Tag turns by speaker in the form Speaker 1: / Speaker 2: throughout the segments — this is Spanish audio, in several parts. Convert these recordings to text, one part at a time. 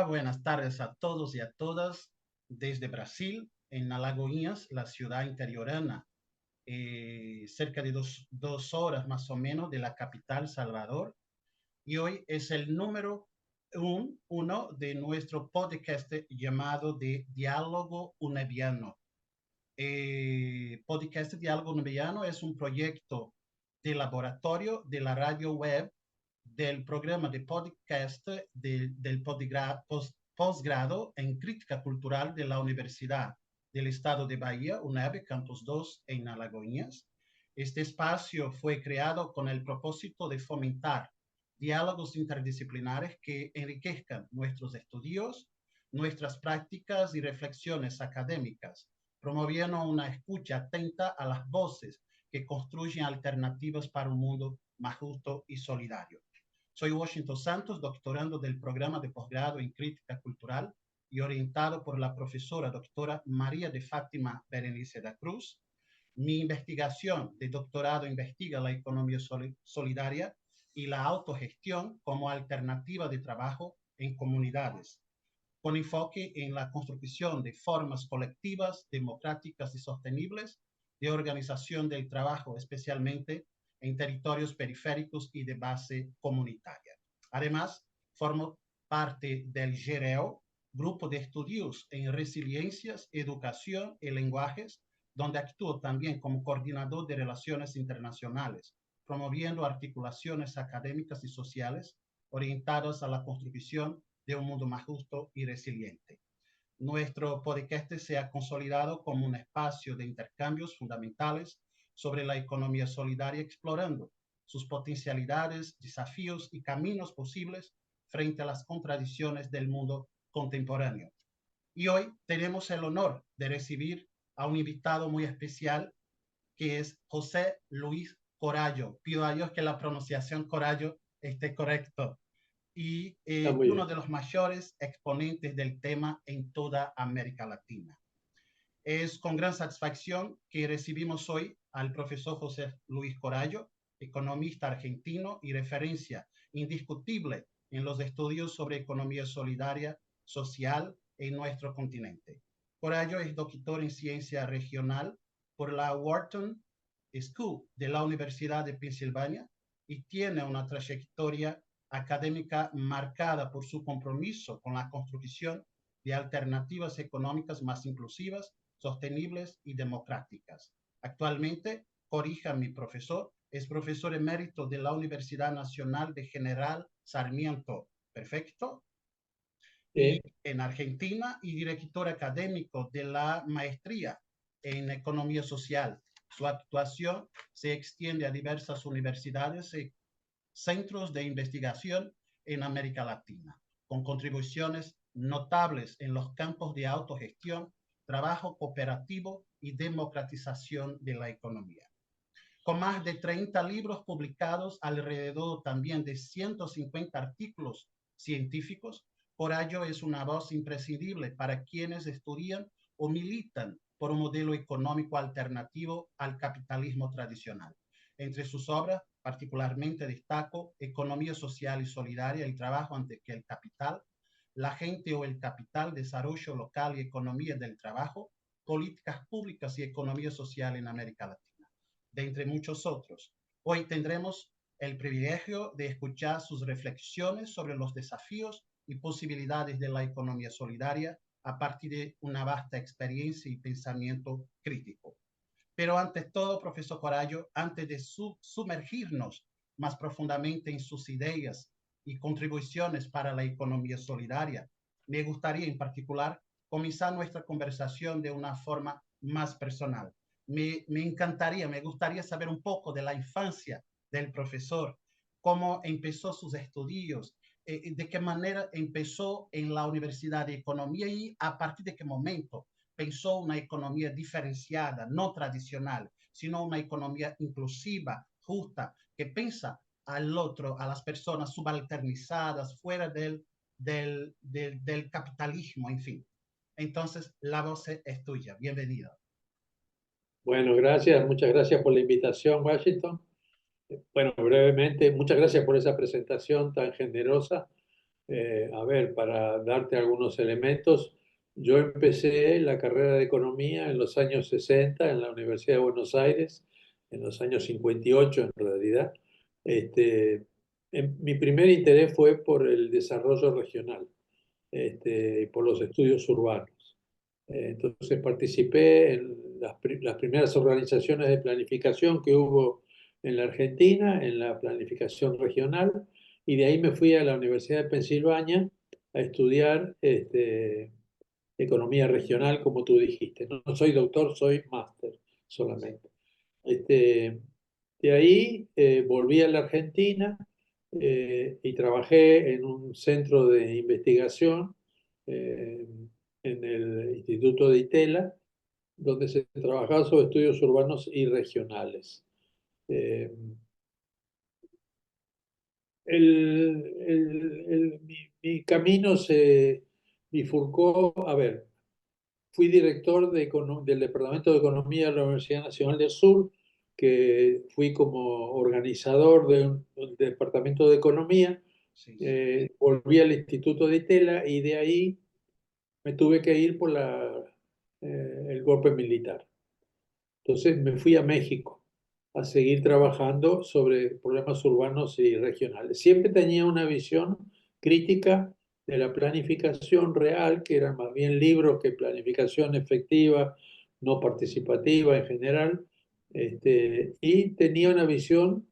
Speaker 1: Buenas tardes a todos y a todas desde Brasil, en Alagoinhas, la ciudad interiorana, cerca de dos horas más o menos de la capital, Salvador. Y hoy es el número uno de nuestro podcast llamado de Diálogo Uneviano. Podcast Diálogo Nubiano es un proyecto de laboratorio de la radio web del programa de podcast del posgrado en crítica cultural de la Universidad del Estado de Bahía, UNEB, Campus 2 en Alagoinhas. Este espacio fue creado con el propósito de fomentar diálogos interdisciplinares que enriquezcan nuestros estudios, nuestras prácticas y reflexiones académicas, promoviendo una escucha atenta a las voces que construyen alternativas para un mundo más justo y solidario. Soy Washington Santos, doctorando del programa de posgrado en crítica cultural y orientado por la profesora doctora María de Fátima Berenice da Cruz. Mi investigación de doctorado investiga la economía solidaria y la autogestión como alternativa de trabajo en comunidades, con enfoque en la construcción de formas colectivas, democráticas y sostenibles de organización del trabajo, especialmente en territorios periféricos y de base comunitaria. Además, formo parte del GEREO, Grupo de Estudios en Resiliencias, Educación y Lenguajes, donde actúo también como coordinador de relaciones internacionales, promoviendo articulaciones académicas y sociales orientadas a la construcción de un mundo más justo y resiliente. Nuestro podcast se ha consolidado como un espacio de intercambios fundamentales sobre la economía solidaria, explorando sus potencialidades, desafíos y caminos posibles frente a las contradicciones del mundo contemporáneo. Y hoy tenemos el honor de recibir a un invitado muy especial que es José Luis Corallo. Pido a Dios que la pronunciación Corallo esté correcto. Y
Speaker 2: Está muy
Speaker 1: uno
Speaker 2: bien.
Speaker 1: de los mayores exponentes del tema en toda América Latina. Es con gran satisfacción que recibimos hoy al profesor José Luis Corallo, economista argentino y referencia indiscutible en los estudios sobre economía solidaria social en nuestro continente. Corallo es doctor en ciencia regional por la Wharton School de la Universidad de Pensilvania y tiene una trayectoria académica marcada por su compromiso con la construcción de alternativas económicas más inclusivas, sostenibles y democráticas. Actualmente, corrija mi profesor, es profesor emérito de la Universidad Nacional de General Sarmiento, perfecto, y
Speaker 2: Sí.
Speaker 1: en Argentina, y director académico de la maestría en economía social. Su actuación se extiende a diversas universidades y centros de investigación en América Latina, con contribuciones notables en los campos de autogestión, trabajo cooperativo y democratización de la economía. Con más de 30 libros publicados, alrededor también de 150 artículos científicos, Corallo es una voz imprescindible para quienes estudian o militan por un modelo económico alternativo al capitalismo tradicional. Entre sus obras, particularmente destaco Economía Social y Solidaria, el trabajo antes que el capital, La gente o el capital, desarrollo local y economía del trabajo, políticas públicas y economía social en América Latina, de entre muchos otros. Hoy tendremos el privilegio de escuchar sus reflexiones sobre los desafíos y posibilidades de la economía solidaria a partir de una vasta experiencia y pensamiento crítico. Pero ante todo, profesor Corallo, antes de sumergirnos más profundamente en sus ideas y contribuciones para la economía solidaria, me gustaría en particular comenzar nuestra conversación de una forma más personal. Me gustaría saber un poco de la infancia del profesor, cómo empezó sus estudios, de qué manera empezó en la Universidad de Economía y a partir de qué momento pensó una economía diferenciada, no tradicional, sino una economía inclusiva, justa, que piensa al otro, a las personas subalternizadas, fuera del capitalismo, en fin. Entonces, la voz es tuya. Bienvenido.
Speaker 2: Bueno, gracias. Muchas gracias por la invitación, Washington. Bueno, brevemente, muchas gracias por esa presentación tan generosa. A ver, para darte algunos elementos, yo empecé la carrera de economía en los años 60 en la Universidad de Buenos Aires, en los años 58 en realidad. Mi primer interés fue por el desarrollo regional, por los estudios urbanos. Entonces participé en las primeras organizaciones de planificación que hubo en la Argentina, en la planificación regional, y de ahí me fui a la Universidad de Pensilvania a estudiar economía regional, como tú dijiste. No, no soy doctor, soy máster solamente. De ahí volví a la Argentina y trabajé en un centro de investigación eh, en el Instituto de Itela, donde se trabajaba sobre estudios urbanos y regionales. Eh, mi camino se bifurcó, a ver, fui director del Departamento de Economía de la Universidad Nacional del Sur, que fui como organizador de un departamento de economía.
Speaker 1: Sí, sí.
Speaker 2: Volví al Instituto de Itela y de ahí me tuve que ir por el golpe militar. Entonces me fui a México a seguir trabajando sobre problemas urbanos y regionales. Siempre tenía una visión crítica de la planificación real, que eran más bien libros que planificación efectiva, no participativa en general, y tenía una visión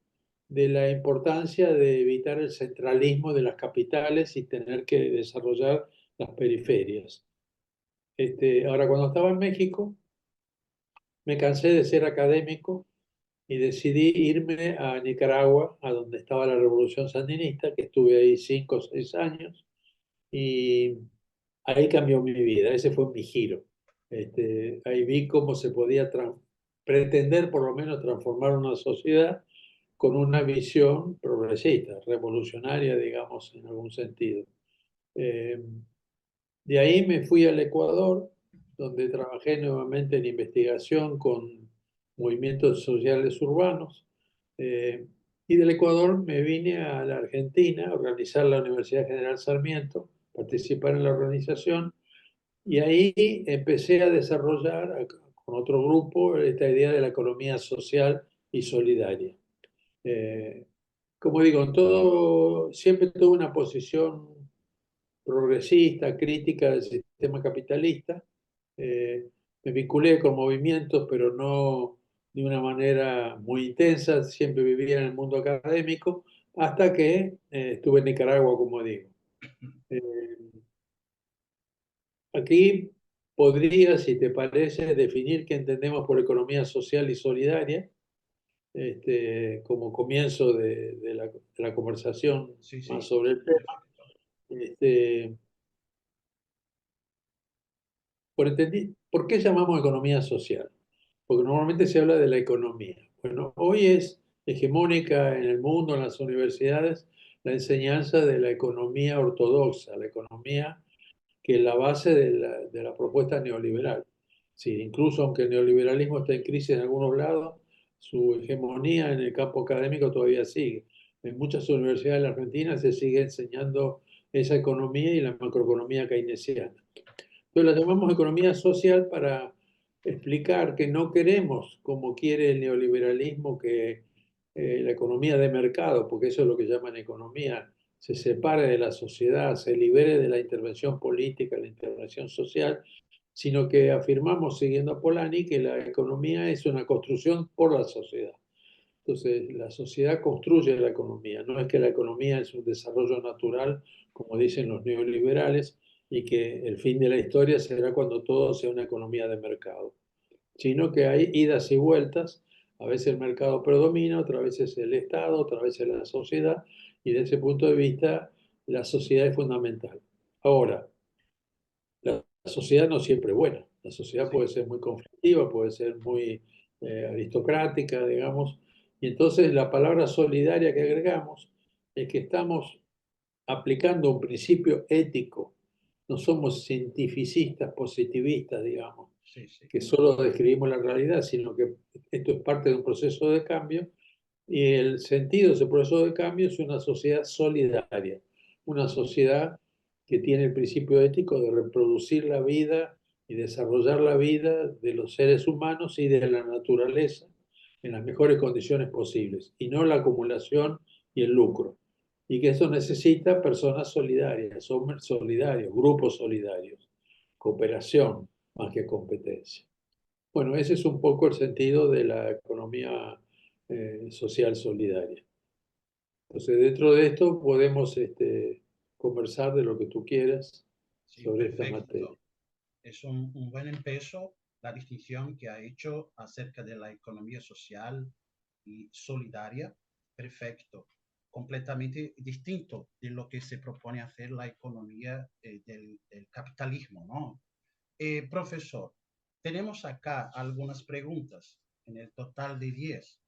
Speaker 2: de la importancia de evitar el centralismo de las capitales y tener que desarrollar las periferias. Ahora, cuando estaba en México, me cansé de ser académico y decidí irme a Nicaragua, a donde estaba la Revolución Sandinista, que estuve ahí 5 o 6 años, y ahí cambió mi vida, ese fue mi giro. Ahí vi cómo se podía pretender por lo menos transformar una sociedad con una visión progresista, revolucionaria, digamos, en algún sentido. Eh, de ahí me fui al Ecuador, donde trabajé nuevamente en investigación con movimientos sociales urbanos. Eh, y del Ecuador me vine a la Argentina a organizar la Universidad General Sarmiento, participar en la organización, y ahí empecé a desarrollar con otro grupo esta idea de la economía social y solidaria. Eh, Como digo, en todo, siempre tuve una posición progresista, crítica del sistema capitalista. Eh, Me vinculé con movimientos, pero no de una manera muy intensa, siempre vivía en el mundo académico, hasta que estuve en Nicaragua, como digo. Eh, Aquí podría, si te parece, definir qué entendemos por economía social y solidaria, como comienzo de la conversación
Speaker 1: Sí,
Speaker 2: más
Speaker 1: sí.
Speaker 2: sobre el tema.
Speaker 1: Perfecto.
Speaker 2: Este, ¿Por qué llamamos economía social? Porque normalmente se habla de la economía. Bueno, hoy es hegemónica en el mundo, en las universidades, la enseñanza de la economía ortodoxa, la economía que es la base de la propuesta neoliberal. Sí, incluso aunque el neoliberalismo está en crisis en algunos lados, su hegemonía en el campo académico todavía sigue. En muchas universidades de la Argentina se sigue enseñando esa economía y la macroeconomía keynesiana. Entonces la llamamos economía social para explicar que no queremos, como quiere el neoliberalismo, que la economía de mercado, porque eso es lo que llaman economía, se separe de la sociedad, se libere de la intervención política, la intervención social, sino que afirmamos, siguiendo a Polanyi, que la economía es una construcción por la sociedad. Entonces, la sociedad construye la economía, no es que la economía es un desarrollo natural, como dicen los neoliberales, y que el fin de la historia será cuando todo sea una economía de mercado, sino que hay idas y vueltas, a veces el mercado predomina, otras veces el Estado, otras veces la sociedad, y desde ese punto de vista la sociedad es fundamental. Ahora, la sociedad no siempre es buena, la sociedad
Speaker 1: Sí,
Speaker 2: puede ser muy conflictiva, puede ser muy aristocrática, digamos, y entonces la palabra solidaria que agregamos es que estamos aplicando un principio ético, no somos cientificistas, positivistas, digamos,
Speaker 1: sí, sí.
Speaker 2: que solo describimos la realidad, sino que esto es parte de un proceso de cambio y el sentido de ese proceso de cambio es una sociedad solidaria. una sociedad que tiene el principio ético de reproducir la vida y desarrollar la vida de los seres humanos y de la naturaleza en las mejores condiciones posibles, y no la acumulación y el lucro. Y que eso necesita personas solidarias, hombres solidarios, grupos solidarios, cooperación más que competencia. Bueno, ese es un poco el sentido de la economía social solidaria. Entonces, dentro de esto podemos conversar de lo que tú quieras
Speaker 1: Sí,
Speaker 2: sobre esta materia.
Speaker 1: perfecto. Es un buen empiezo la distinción que ha hecho acerca de la economía social y solidaria. Perfecto. Completamente distinto de lo que se propone hacer la economía del capitalismo, ¿no? Profesor, tenemos acá algunas preguntas en el total de 10,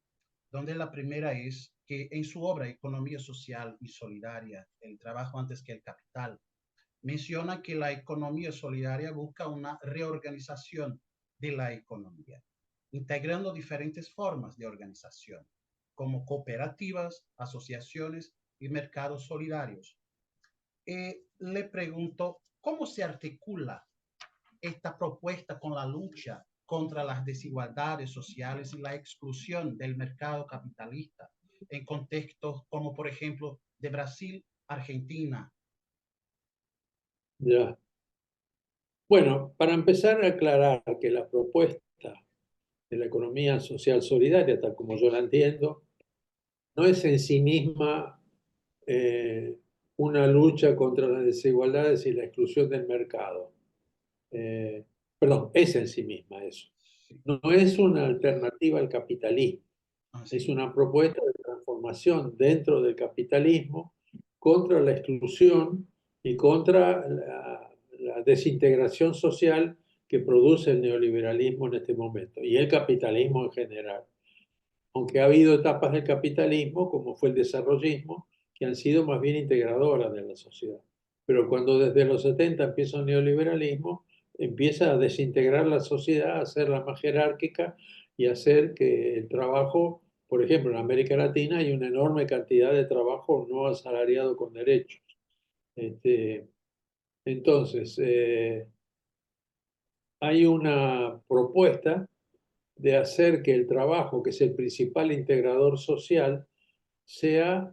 Speaker 1: donde la primera es que en su obra Economía Social y Solidaria, el trabajo antes que el capital, menciona que la economía solidaria busca una reorganización de la economía, integrando diferentes formas de organización, como cooperativas, asociaciones y mercados solidarios. Le pregunto, ¿cómo se articula esta propuesta con la lucha contra las desigualdades sociales y la exclusión del mercado capitalista en contextos como, por ejemplo, de Brasil, Argentina?
Speaker 2: Ya. Bueno, para empezar a aclarar que la propuesta de la economía social solidaria, tal como yo la entiendo, no es en sí misma eh, una lucha contra las desigualdades y la exclusión del mercado. Eh, Perdón, es en sí misma eso.
Speaker 1: Sí,
Speaker 2: No es una alternativa al capitalismo, es
Speaker 1: así,
Speaker 2: una propuesta de transformación dentro del capitalismo contra la exclusión y contra la desintegración social que produce el neoliberalismo en este momento y el capitalismo en general. Aunque ha habido etapas del capitalismo, como fue el desarrollismo, que han sido más bien integradoras de la sociedad. Pero cuando desde los 70 empieza el neoliberalismo, empieza a desintegrar la sociedad, a hacerla más jerárquica y a hacer que el trabajo, por ejemplo, en América Latina hay una enorme cantidad de trabajo no asalariado con derechos. Este, entonces, hay una propuesta de hacer que el trabajo, que es el principal integrador social, sea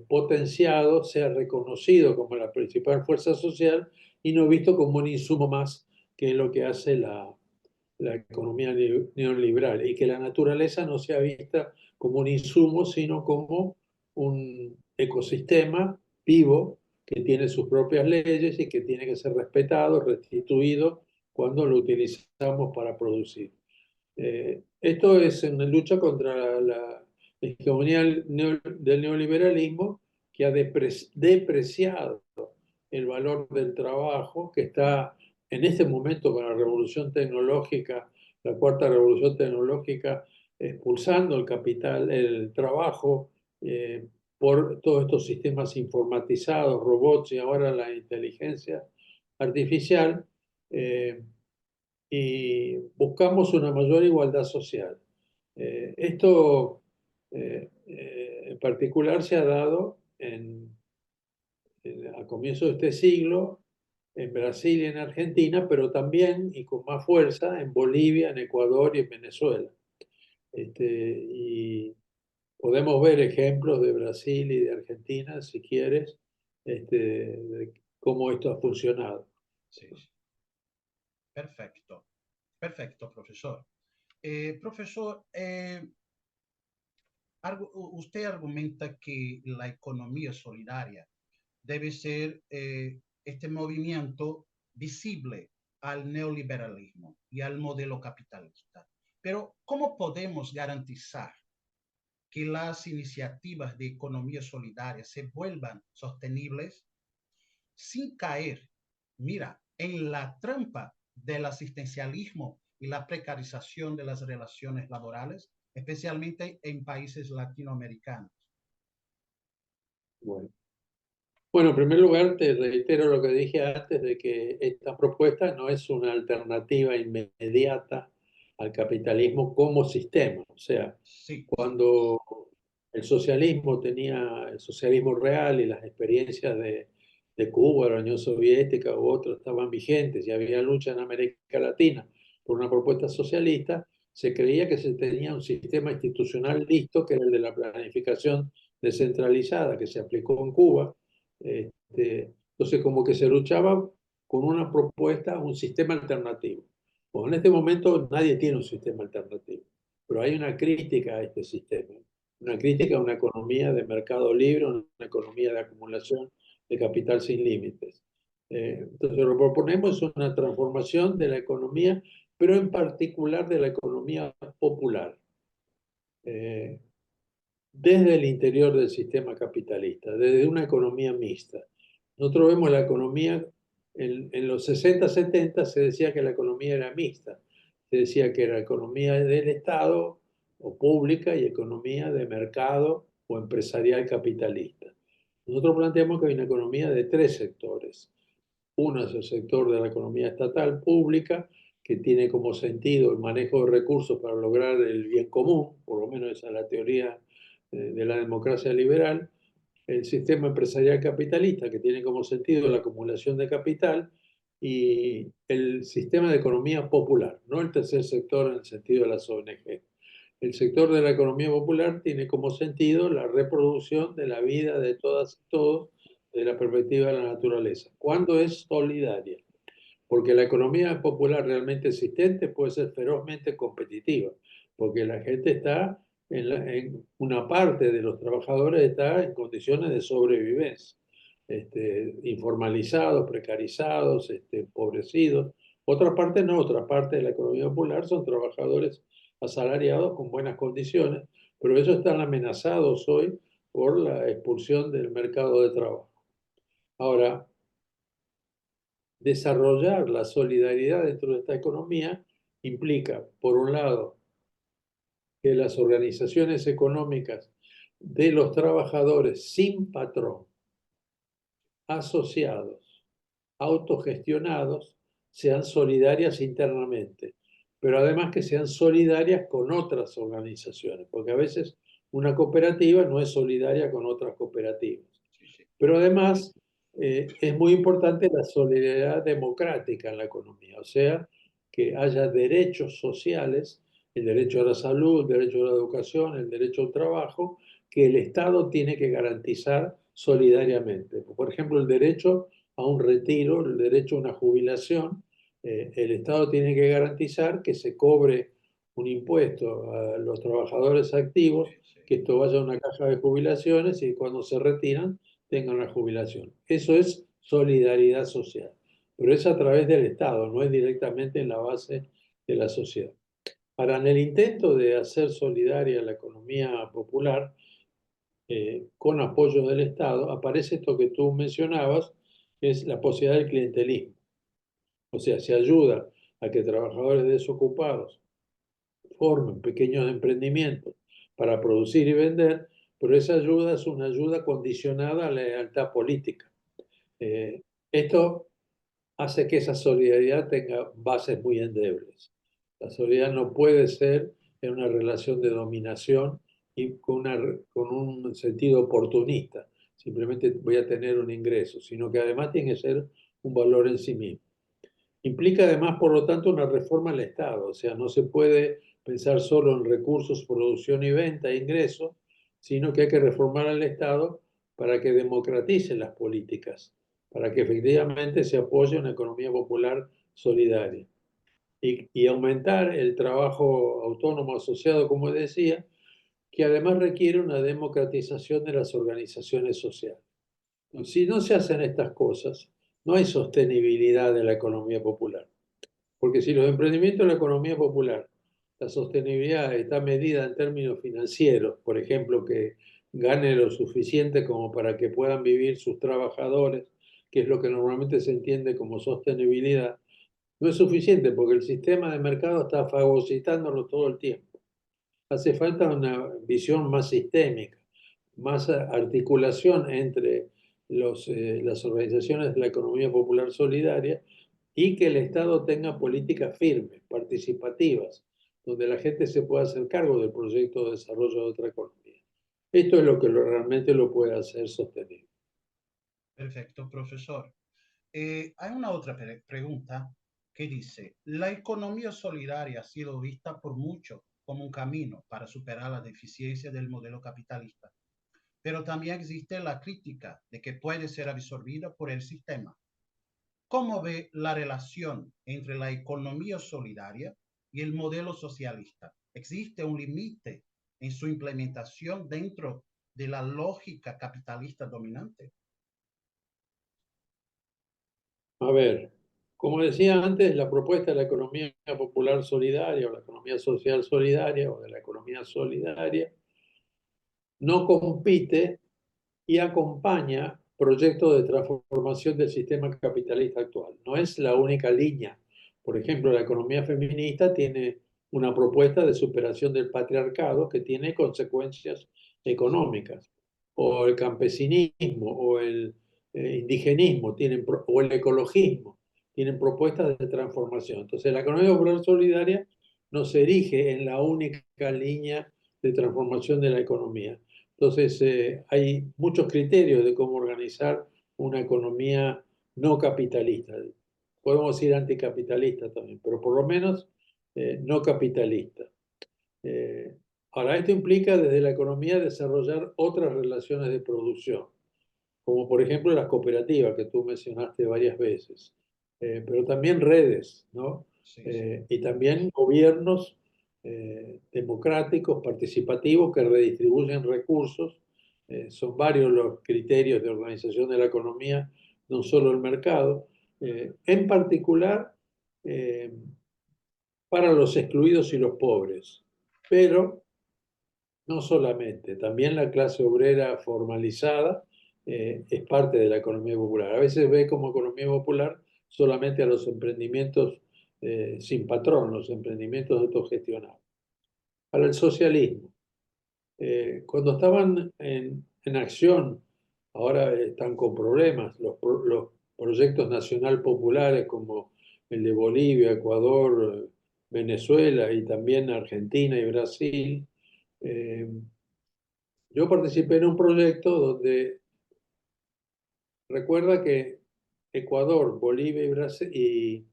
Speaker 2: potenciado, sea reconocido como la principal fuerza social y no visto como un insumo más, que es lo que hace la economía neoliberal, y que la naturaleza no sea vista como un insumo, sino como un ecosistema vivo que tiene sus propias leyes y que tiene que ser respetado, restituido cuando lo utilizamos para producir. Esto es en lucha contra la hegemonía del neoliberalismo, que ha depreciado el valor del trabajo, que está en este momento con la revolución tecnológica, la cuarta revolución tecnológica, expulsando el capital, el trabajo, por todos estos sistemas informatizados, robots y ahora la inteligencia artificial. Y buscamos una mayor igualdad social. Esto en particular se ha dado a comienzos de este siglo en Brasil y en Argentina, pero también y con más fuerza en Bolivia, en Ecuador y en Venezuela. Y podemos ver ejemplos de Brasil y de Argentina, si quieres, de cómo esto ha funcionado.
Speaker 1: sí, sí. Perfecto, perfecto, profesor. Profesor, usted argumenta que la economía solidaria debe ser este movimiento visible al neoliberalismo y al modelo capitalista. Pero, ¿cómo podemos garantizar que las iniciativas de economía solidaria se vuelvan sostenibles sin caer, mira, en la trampa del asistencialismo y la precarización de las relaciones laborales, especialmente en países latinoamericanos?
Speaker 2: Bueno. Bueno, en primer lugar, te reitero lo que dije antes de que esta propuesta no es una alternativa inmediata al capitalismo como sistema. O sea,
Speaker 1: Sí,
Speaker 2: cuando el socialismo tenía el socialismo real y las experiencias de Cuba, la Unión Soviética u otros estaban vigentes y había lucha en América Latina por una propuesta socialista, se creía que se tenía un sistema institucional listo, que era el de la planificación descentralizada, que se aplicó en Cuba. Entonces, como que se luchaba con una propuesta, un sistema alternativo. Bueno, en este momento nadie tiene un sistema alternativo, pero hay una crítica a este sistema, una crítica a una economía de mercado libre, una economía de acumulación de capital sin límites. Entonces, lo que proponemos es una transformación de la economía, pero en particular de la economía popular, desde el interior del sistema capitalista, desde una economía mixta. Nosotros vemos la economía, en los 60, 70 se decía que la economía era mixta, se decía que era economía del Estado o pública y economía de mercado o empresarial capitalista. Nosotros planteamos que hay una economía de tres sectores. Uno es el sector de la economía estatal pública, que tiene como sentido el manejo de recursos para lograr el bien común, por lo menos esa es la teoría de la democracia liberal. El sistema empresarial capitalista, que tiene como sentido la acumulación de capital, y el sistema de economía popular, no el tercer sector en el sentido de las ONG. El sector de la economía popular tiene como sentido la reproducción de la vida de todas y todos desde la perspectiva de la naturaleza. ¿Cuándo es solidaria? Porque la economía popular realmente existente puede ser ferozmente competitiva, porque la gente está, en una parte de los trabajadores está en condiciones de sobrevivencia, informalizados, precarizados, empobrecidos. Otra parte no, otra parte de la economía popular son trabajadores asalariados con buenas condiciones, pero ellos están amenazados hoy por la expulsión del mercado de trabajo. Ahora, desarrollar la solidaridad dentro de esta economía implica, por un lado, que las organizaciones económicas de los trabajadores sin patrón, asociados, autogestionados, sean solidarias internamente, pero además que sean solidarias con otras organizaciones, porque a veces una cooperativa no es solidaria con otras cooperativas. Pero además es muy importante la solidaridad democrática en la economía, o sea, que haya derechos sociales, el derecho a la salud, el derecho a la educación, el derecho al trabajo, que el Estado tiene que garantizar solidariamente. Por ejemplo, el derecho a un retiro, el derecho a una jubilación, el Estado tiene que garantizar que se cobre un impuesto a los trabajadores activos, que esto vaya a una caja de jubilaciones y cuando se retiran tengan una jubilación. Eso es solidaridad social, pero es a través del Estado, no es directamente en la base de la sociedad. Ahora, en el intento de hacer solidaria la economía popular, con apoyo del Estado, aparece esto que tú mencionabas, que es la posibilidad del clientelismo. O sea, se ayuda a que trabajadores desocupados formen pequeños emprendimientos para producir y vender, pero esa ayuda es una ayuda condicionada a la lealtad política. Esto hace que esa solidaridad tenga bases muy endebles. La solidaridad no puede ser en una relación de dominación y con un sentido oportunista. Simplemente voy a tener un ingreso, sino que además tiene que ser un valor en sí mismo. Implica además, por lo tanto, una reforma al Estado, o sea, no se puede pensar solo en recursos, producción y venta e ingresos, sino que hay que reformar al Estado para que democratice las políticas, para que efectivamente se apoye una economía popular solidaria. Y aumentar el trabajo autónomo asociado, como decía, que además requiere una democratización de las organizaciones sociales. Si no se hacen estas cosas, no hay sostenibilidad de la economía popular. Porque si los emprendimientos de la economía popular, la sostenibilidad está medida en términos financieros, por ejemplo, que gane lo suficiente como para que puedan vivir sus trabajadores, que es lo que normalmente se entiende como sostenibilidad, no es suficiente porque el sistema de mercado está fagocitándolo todo el tiempo. Hace falta una visión más sistémica, más articulación entre las organizaciones de la economía popular solidaria y que el Estado tenga políticas firmes, participativas, donde la gente se pueda hacer cargo del proyecto de desarrollo de otra economía. Esto es lo que realmente lo puede hacer sostenible.
Speaker 1: Perfecto, profesor. Hay una otra pregunta que dice, ¿la economía solidaria ha sido vista por muchos como un camino para superar la deficiencia del modelo capitalista? Pero también existe la crítica de que puede ser absorbida por el sistema. ¿Cómo ve la relación entre la economía solidaria y el modelo socialista? ¿Existe un límite en su implementación dentro de la lógica capitalista dominante?
Speaker 2: A ver, como decía antes, la propuesta de la economía popular solidaria o la economía social solidaria o de la economía solidaria no compite y acompaña proyectos de transformación del sistema capitalista actual. No es la única línea. Por ejemplo, la economía feminista tiene una propuesta de superación del patriarcado que tiene consecuencias económicas. O el campesinismo o el indigenismo tienen, o el ecologismo tienen propuestas de transformación. Entonces, la economía popular solidaria no se erige en la única línea de transformación de la economía. Entonces, hay muchos criterios de cómo organizar una economía no capitalista. Podemos decir anticapitalista también, pero por lo menos no capitalista. Eh, Ahora, esto implica desde la economía desarrollar otras relaciones de producción, como por ejemplo las cooperativas que tú mencionaste varias veces, pero también redes, ¿no?
Speaker 1: Sí, sí.
Speaker 2: Y también gobiernos democráticos, participativos, que redistribuyen recursos. Son varios los criterios de organización de la economía, no solo el mercado. En particular, eh, para los excluidos y los pobres, pero no solamente, también la clase obrera formalizada es parte de la economía popular. A veces ve como economía popular solamente a los emprendimientos sin patrón, los emprendimientos autogestionados. Para el socialismo, cuando estaban en acción, ahora están con problemas, los proyectos nacional populares como el de Bolivia, Ecuador, Venezuela y también Argentina y Brasil. eh, yo participé en un proyecto donde recuerda que Ecuador, Bolivia y, Brasil,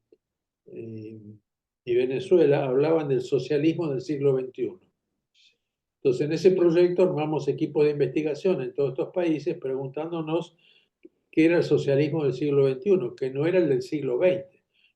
Speaker 2: y Venezuela hablaban del socialismo del siglo XXI. Entonces, en ese proyecto armamos equipos de investigación en todos estos países preguntándonos qué era el socialismo del siglo XXI, que no era el del siglo XX.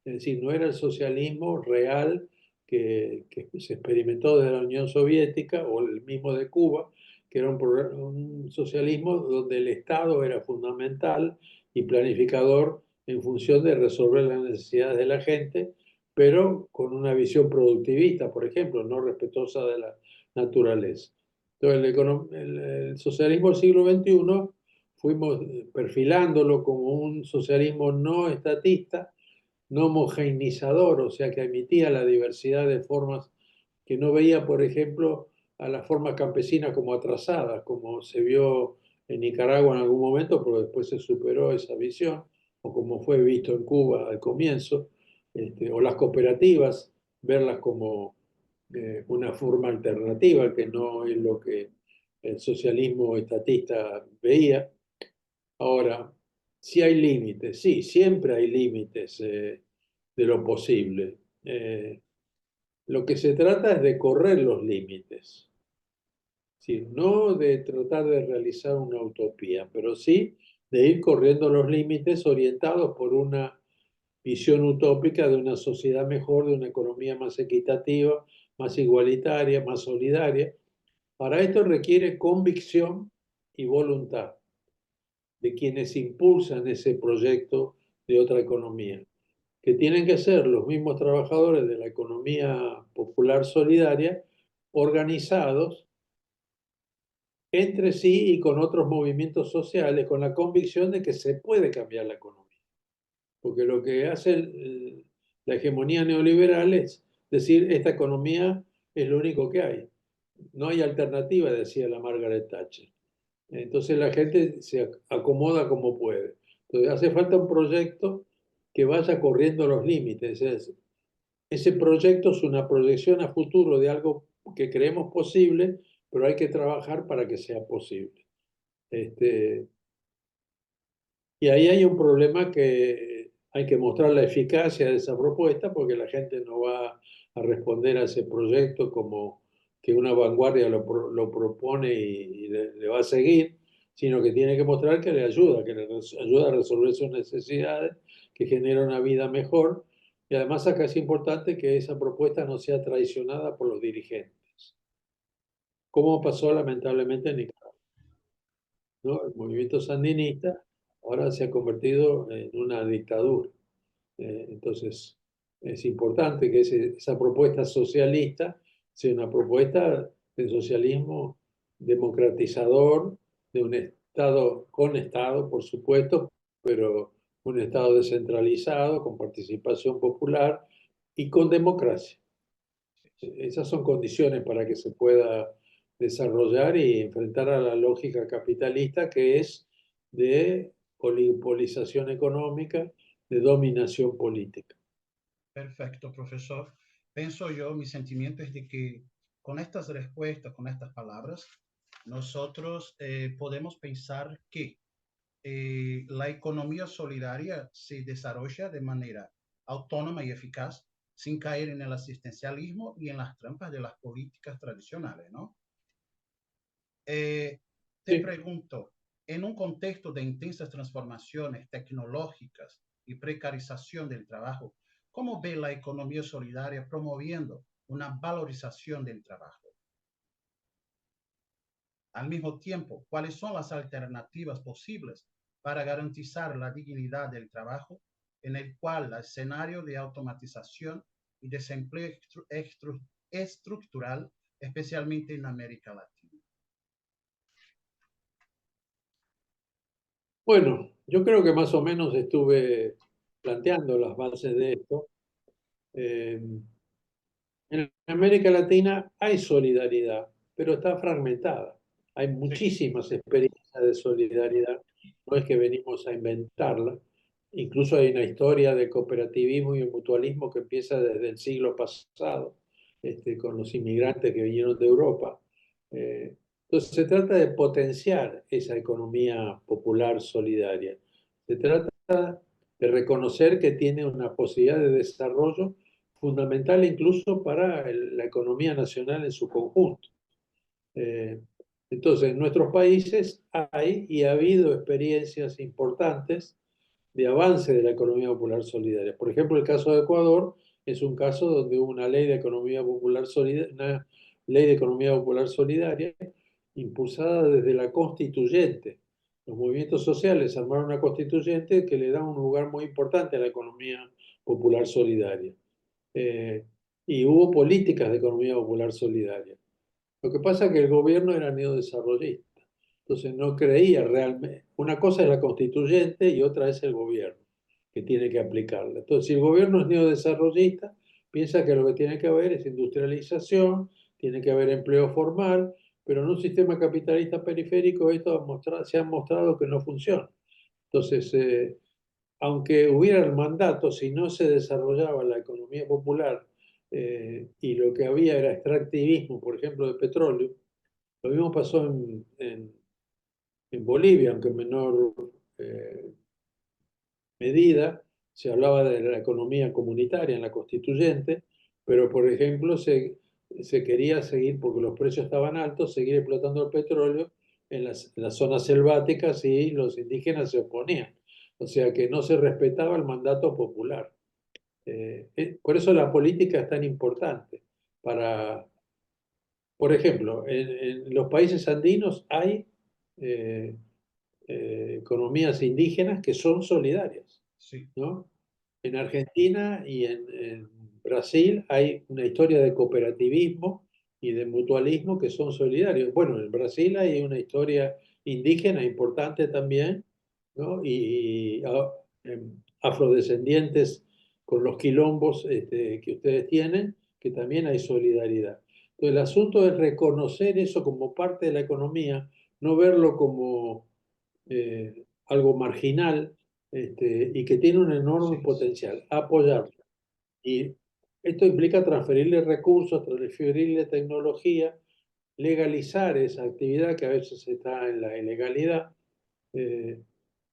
Speaker 2: Es decir, no era el socialismo real que se experimentó desde la Unión Soviética o el mismo de Cuba, que era un socialismo donde el Estado era fundamental y planificador en función de resolver las necesidades de la gente, pero con una visión productivista, por ejemplo, no respetuosa de la naturaleza. Entonces, el socialismo del siglo XXI fuimos perfilándolo como un socialismo no estatista, no homogeneizador, o sea, que admitía la diversidad de formas, que no veía, por ejemplo, a las formas campesinas como atrasadas, como se vio en Nicaragua en algún momento, pero después se superó esa visión, o como fue visto en Cuba al comienzo, o las cooperativas, verlas como una forma alternativa, que no es lo que el socialismo estatista veía. Ahora, sí hay límites, sí, siempre hay límites de lo posible. Lo que se trata es de correr los límites, ¿sí? No de tratar de realizar una utopía, pero sí de ir corriendo los límites orientados por una visión utópica de una sociedad mejor, de una economía más equitativa, más igualitaria, más solidaria. Para esto requiere convicción y voluntad de quienes impulsan ese proyecto de otra economía, que tienen que ser los mismos trabajadores de la economía popular solidaria, organizados entre sí y con otros movimientos sociales, con la convicción de que se puede cambiar la economía. Porque lo que hace la hegemonía neoliberal es decir, esta economía es lo único que hay. No hay alternativa, decía la Margaret Thatcher. Entonces la gente se acomoda como puede. Entonces hace falta un proyecto que vaya corriendo los límites. Ese proyecto es una proyección a futuro de algo que creemos posible, pero hay que trabajar para que sea posible. Este, Y ahí hay un problema que hay que mostrar la eficacia de esa propuesta porque la gente no va a responder a ese proyecto como que una vanguardia lo propone y le va a seguir, sino que tiene que mostrar que le ayuda, ayuda a resolver sus necesidades, que genera una vida mejor. Y además acá es importante que esa propuesta no sea traicionada por los dirigentes, como pasó lamentablemente en Nicaragua, ¿no? El movimiento sandinista ahora se ha convertido en una dictadura. Entonces, es importante que esa propuesta socialista sea una propuesta de socialismo democratizador, de un Estado con Estado, por supuesto, pero un Estado descentralizado, con participación popular y con democracia. Esas son condiciones para que se pueda desarrollar y enfrentar a la lógica capitalista que es de oligopolización económica, de dominación política.
Speaker 1: Perfecto, profesor. Pienso yo, mi sentimiento es de que con estas respuestas, con estas palabras, nosotros podemos pensar que la economía solidaria se desarrolla de manera autónoma y eficaz, sin caer en el asistencialismo y en las trampas de las políticas tradicionales, ¿no? Te
Speaker 2: Sí.
Speaker 1: pregunto, en un contexto de intensas transformaciones tecnológicas y precarización del trabajo, ¿cómo ve la economía solidaria promoviendo una valorización del trabajo? Al mismo tiempo, ¿cuáles son las alternativas posibles para garantizar la dignidad del trabajo en el cual el escenario de automatización y desempleo estructural, especialmente en América Latina?
Speaker 2: Bueno, yo creo que más o menos estuve planteando las bases de esto. Eh, en América Latina hay solidaridad, pero está fragmentada. Hay
Speaker 1: Sí,
Speaker 2: muchísimas experiencias de solidaridad, no es que venimos a inventarla. Incluso hay una historia de cooperativismo y el mutualismo que empieza desde el siglo pasado, con los inmigrantes que vinieron de Europa. Entonces se trata de potenciar esa economía popular solidaria. Se trata de reconocer que tiene una posibilidad de desarrollo fundamental incluso para la economía nacional en su conjunto. Eh, entonces, en nuestros países hay y ha habido experiencias importantes de avance de la economía popular solidaria. Por ejemplo, el caso de Ecuador es un caso donde hubo una ley de economía popular solidaria, una ley de economía popular solidaria impulsada desde la constituyente. Los movimientos sociales armaron una constituyente que le da un lugar muy importante a la economía popular solidaria. Eh, y hubo políticas de economía popular solidaria. Lo que pasa es que el gobierno era neodesarrollista, entonces no creía realmente. Una cosa es la constituyente y otra es el gobierno que tiene que aplicarla. Entonces, si el gobierno es neodesarrollista, piensa que lo que tiene que haber es industrialización, tiene que haber empleo formal, pero en un sistema capitalista periférico esto se ha mostrado que no funciona. Entonces, aunque hubiera el mandato, si no se desarrollaba la economía popular y lo que había era extractivismo, por ejemplo, de petróleo, lo mismo pasó en Bolivia, aunque en menor medida, se hablaba de la economía comunitaria en la constituyente, pero por ejemplo se quería seguir, porque los precios estaban altos, seguir explotando el petróleo en las zonas selváticas y los indígenas se oponían. O sea que no se respetaba el mandato popular. Por eso la política es tan importante. Por ejemplo, en los países andinos hay eh, economías indígenas que son solidarias,
Speaker 1: sí,
Speaker 2: ¿no? En Argentina y en Brasil hay una historia de cooperativismo y de mutualismo que son solidarios. Bueno, en Brasil hay una historia indígena importante también, ¿no? Afrodescendientes con los quilombos que ustedes tienen, que también hay solidaridad. Entonces, el asunto es reconocer eso como parte de la economía, no verlo como algo marginal, y que tiene un enorme
Speaker 1: sí, sí,
Speaker 2: potencial, apoyarlo. Y esto implica transferirle recursos, transferirle tecnología, legalizar esa actividad que a veces está en la ilegalidad, eh,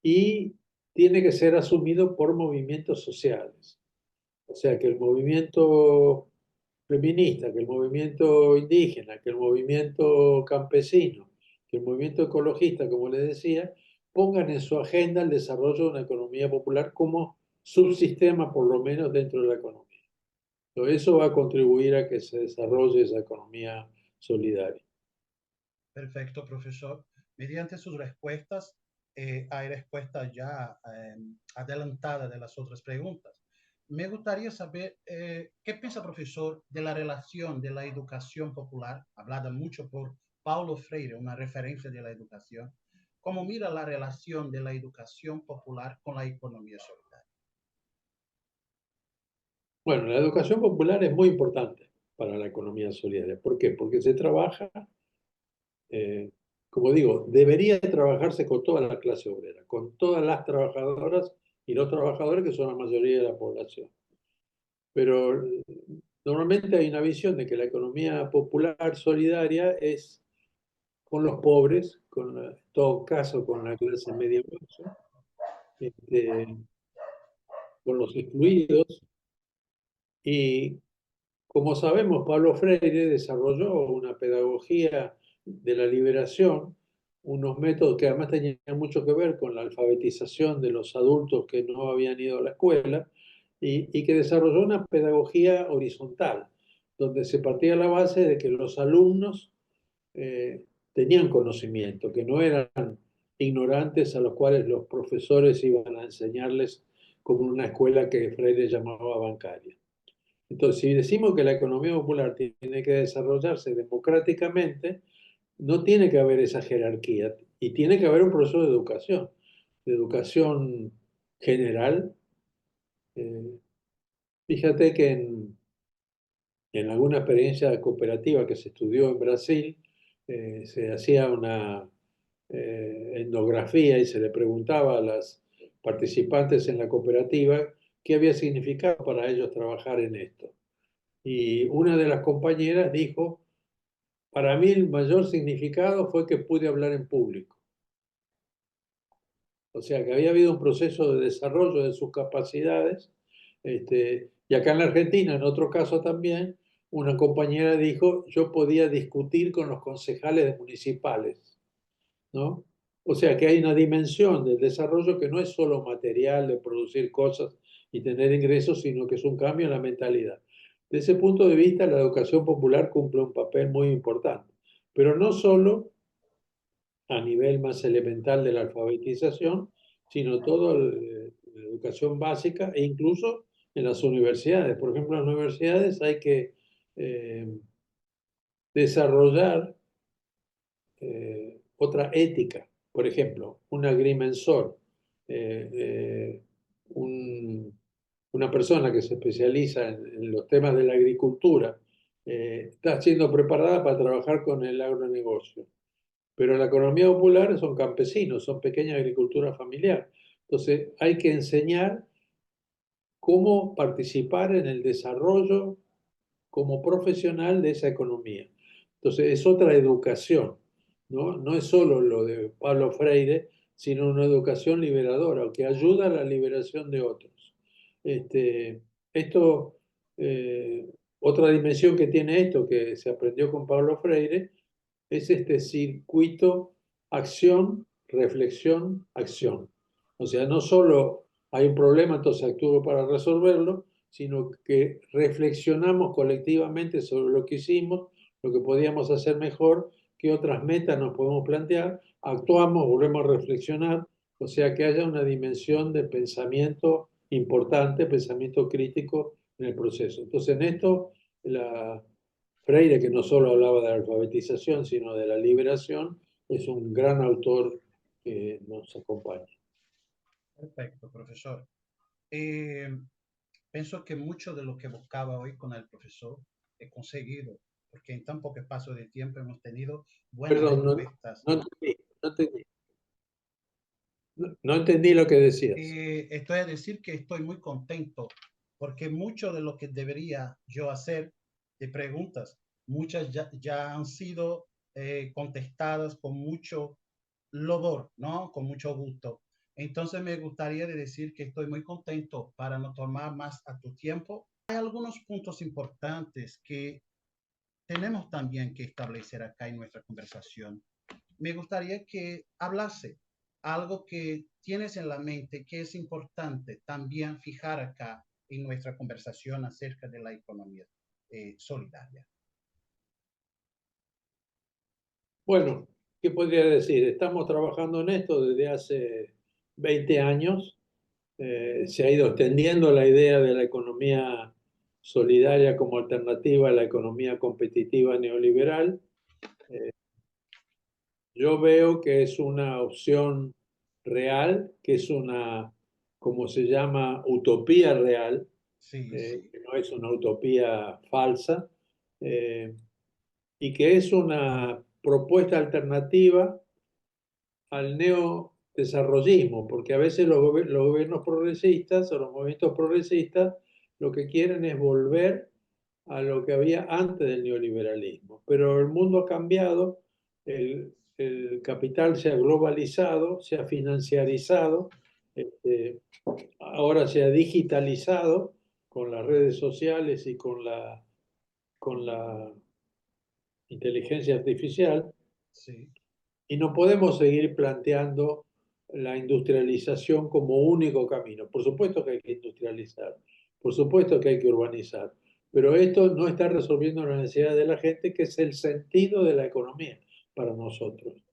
Speaker 2: y tiene que ser asumido por movimientos sociales. O sea, que el movimiento feminista, que el movimiento indígena, que el movimiento campesino, que el movimiento ecologista, como les decía, pongan en su agenda el desarrollo de una economía popular como subsistema, por lo menos dentro de la economía. Todo eso va a contribuir a que se desarrolle esa economía solidaria.
Speaker 1: Perfecto, profesor. Mediante sus respuestas, hay respuestas ya adelantadas de las otras preguntas. Me gustaría saber qué piensa, profesor, de la relación de la educación popular, hablada mucho por Paulo Freire, una referencia de la educación. ¿Cómo mira la relación de la educación popular con la economía solidaria?
Speaker 2: Bueno, la educación popular es muy importante para la economía solidaria. ¿Por qué? Porque se trabaja, eh, como digo, debería trabajarse con toda la clase obrera, con todas las trabajadoras y los trabajadores que son la mayoría de la población. Pero normalmente hay una visión de que la economía popular solidaria es con los pobres, en todo caso con la clase media baja, este, con los excluidos. Y como sabemos, Pablo Freire desarrolló una pedagogía de la liberación, unos métodos que además tenían mucho que ver con la alfabetización de los adultos que no habían ido a la escuela, y que desarrolló una pedagogía horizontal, donde se partía la base de que los alumnos tenían conocimiento, que no eran ignorantes a los cuales los profesores iban a enseñarles como en una escuela que Freire llamaba bancaria. Entonces, si decimos que la economía popular tiene que desarrollarse democráticamente, no tiene que haber esa jerarquía y tiene que haber un proceso de educación general. Eh, Fíjate que en alguna experiencia cooperativa que se estudió en Brasil, se hacía una etnografía y se le preguntaba a las participantes en la cooperativa qué había significado para ellos trabajar en esto. Y una de las compañeras dijo, para mí el mayor significado fue que pude hablar en público. O sea, que había habido un proceso de desarrollo de sus capacidades. Y acá en la Argentina, en otro caso también, una compañera dijo, yo podía discutir con los concejales municipales, ¿no? O sea, que hay una dimensión del desarrollo que no es solo material de producir cosas y tener ingresos, sino que es un cambio en la mentalidad. Desde ese punto de vista, la educación popular cumple un papel muy importante, pero no solo a nivel más elemental de la alfabetización, sino toda la educación básica e incluso en las universidades. Por ejemplo, en las universidades hay que eh, desarrollar otra ética. Por ejemplo, un agrimensor, eh, eh, un, una persona que se especializa en los temas de la agricultura, está siendo preparada para trabajar con el agronegocio. Pero la economía popular son campesinos, son pequeña agricultura familiar. Entonces hay que enseñar cómo participar en el desarrollo como profesional de esa economía. Entonces es otra educación, ¿no? No es solo lo de Pablo Freire, sino una educación liberadora, que ayuda a la liberación de otros. Este, esto, eh, otra dimensión que tiene esto, que se aprendió con Pablo Freire, es este circuito acción, reflexión, acción. O sea, no solo hay un problema, entonces actúo para resolverlo, sino que reflexionamos colectivamente sobre lo que hicimos, lo que podíamos hacer mejor, qué otras metas nos podemos plantear, actuamos, volvemos a reflexionar, o sea, que haya una dimensión de pensamiento importante, pensamiento crítico en el proceso. Entonces, en esto, la, Freire, que no solo hablaba de la alfabetización, sino de la liberación, es un gran autor que nos acompaña.
Speaker 1: Perfecto, profesor. Eh, Pienso que mucho de lo que buscaba hoy con el profesor he conseguido, porque en tan poco espacio de tiempo hemos tenido buenas
Speaker 2: Perdón,
Speaker 1: respuestas.
Speaker 2: no entendí lo que decías.
Speaker 1: Estoy a decir que estoy muy contento, porque mucho de lo que debería yo hacer de preguntas, muchas ya han sido contestadas con mucho loor, ¿no? Con mucho gusto. Entonces me gustaría de decir que estoy muy contento para no tomar más a tu tiempo. Hay algunos puntos importantes que tenemos también que establecer acá en nuestra conversación. Me gustaría que hablase algo que tienes en la mente que es importante también fijar acá en nuestra conversación acerca de la economía solidaria.
Speaker 2: Bueno, ¿qué podría decir? Estamos trabajando en esto desde hace 20 años. Se ha ido extendiendo la idea de la economía solidaria como alternativa a la economía competitiva neoliberal. Yo veo que es una opción real, que es una, como se llama, utopía real,
Speaker 1: Sí, sí,
Speaker 2: que no es una utopía falsa, eh, y que es una propuesta alternativa al neodesarrollismo, porque a veces los gobiernos progresistas o los movimientos progresistas lo que quieren es volver a lo que había antes del neoliberalismo. Pero el mundo ha cambiado, el capital se ha globalizado, se ha financiarizado, este, ahora se ha digitalizado con las redes sociales y con la inteligencia artificial.
Speaker 1: sí,
Speaker 2: Y no podemos seguir planteando la industrialización como único camino. Por supuesto que hay que industrializar, por supuesto que hay que urbanizar, pero esto no está resolviendo la necesidad de la gente, que es el sentido de la economía para nosotros.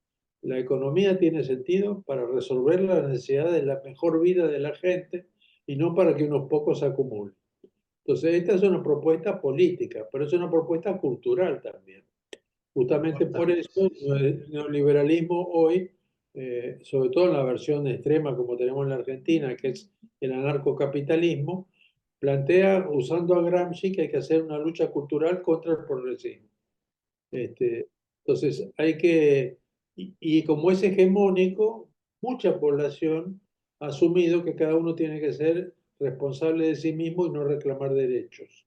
Speaker 2: La economía tiene sentido para resolver la necesidad de la mejor vida de la gente y no para que unos pocos acumulen. Entonces, esta es una propuesta política, pero es una propuesta cultural también. Justamente por
Speaker 1: importante,
Speaker 2: eso
Speaker 1: sí, sí,
Speaker 2: el neoliberalismo hoy, sobre todo en la versión extrema como tenemos en la Argentina, que es el anarcocapitalismo, plantea, usando a Gramsci, que hay que hacer una lucha cultural contra el progresismo. Entonces, hay que, y como es hegemónico, mucha población ha asumido que cada uno tiene que ser responsable de sí mismo y no reclamar derechos.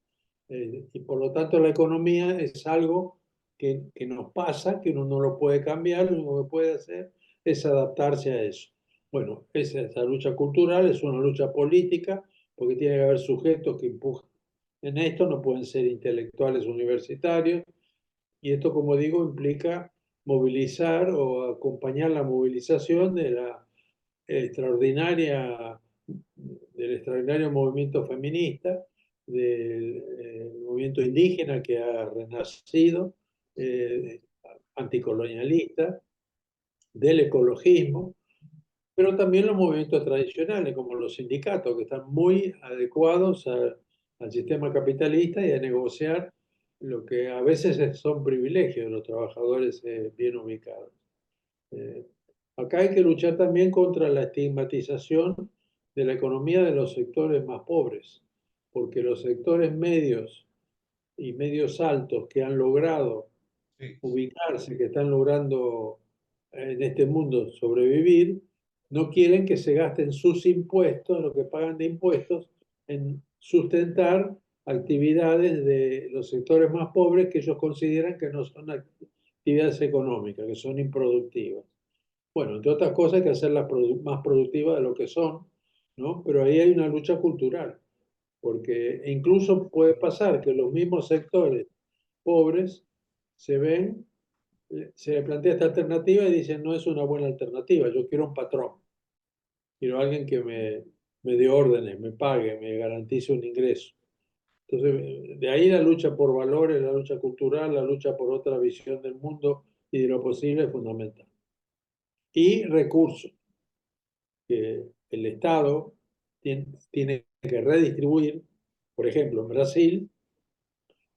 Speaker 2: Y por lo tanto, la economía es algo que nos pasa, que uno no lo puede cambiar, lo único que puede hacer es adaptarse a eso. Bueno, esa lucha cultural es una lucha política, porque tiene que haber sujetos que empujen en esto, no pueden ser intelectuales universitarios, y esto, como digo, implica movilizar o acompañar la movilización de la extraordinaria, del extraordinario movimiento feminista, del movimiento indígena que ha renacido, eh, anticolonialista, del ecologismo, pero también los movimientos tradicionales, como los sindicatos, que están muy adecuados al sistema capitalista y a negociar lo que a veces son privilegios de los trabajadores bien ubicados. Eh, Acá hay que luchar también contra la estigmatización de la economía de los sectores más pobres, porque los sectores medios y medios altos que han logrado
Speaker 1: sí, sí,
Speaker 2: ubicarse, que están logrando en este mundo sobrevivir, no quieren que se gasten sus impuestos, lo que pagan de impuestos, en sustentar actividades de los sectores más pobres que ellos consideran que no son actividades económicas, que son improductivas. Bueno, entre otras cosas hay que hacerlas más productivas de lo que son, ¿no? Pero ahí hay una lucha cultural, porque incluso puede pasar que los mismos sectores pobres se ven, se le plantea esta alternativa y dicen, no es una buena alternativa, yo quiero un patrón, quiero alguien que me dé órdenes, me pague, me garantice un ingreso. Entonces, de ahí la lucha por valores, la lucha cultural, la lucha por otra visión del mundo y de lo posible es fundamental. Y recursos, que el Estado tiene que redistribuir. Por ejemplo, en Brasil,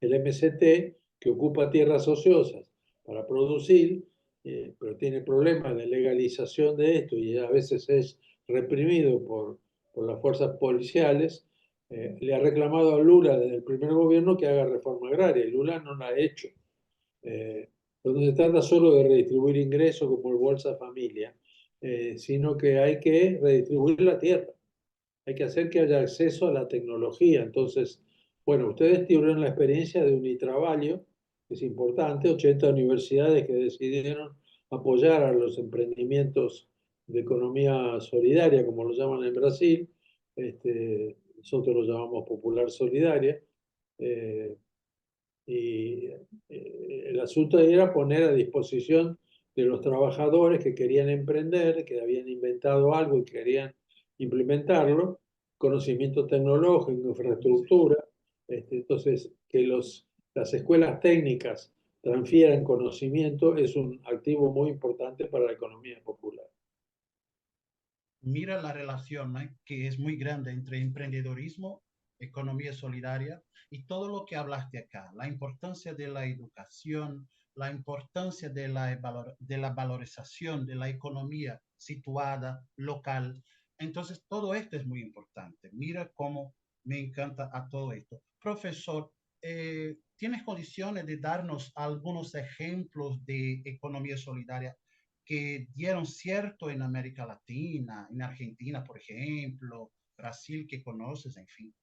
Speaker 2: el MST, que ocupa tierras ociosas para producir, pero tiene problemas de legalización de esto y a veces es reprimido por las fuerzas policiales, le ha reclamado a Lula desde el primer gobierno que haga reforma agraria y Lula no la ha hecho. Donde se trata solo de redistribuir ingresos como el Bolsa Familia, sino que hay que redistribuir la tierra, hay que hacer que haya acceso a la tecnología. Entonces, bueno, ustedes tuvieron la experiencia de Unitrabalio, que es importante, 80 universidades que decidieron apoyar a los emprendimientos de economía solidaria, como lo llaman en Brasil. Nosotros lo llamamos popular solidaria. eh, y el asunto era poner a disposición de los trabajadores que querían emprender, que habían inventado algo y querían implementarlo, conocimiento tecnológico, infraestructura. Entonces, que las escuelas técnicas transfieran conocimiento es un activo muy importante para la economía popular.
Speaker 1: Mira la relación, ¿no?, que es muy grande entre emprendedorismo, economía solidaria y todo lo que hablaste acá, la importancia de la educación, la importancia de la valorización de la economía situada, local. Entonces, todo esto es muy importante. Mira cómo me encanta a todo esto. Profesor, ¿tienes condiciones de darnos algunos ejemplos de economía solidaria que dieron cierto en América Latina, en Argentina, por ejemplo, Brasil, que conoces, en fin?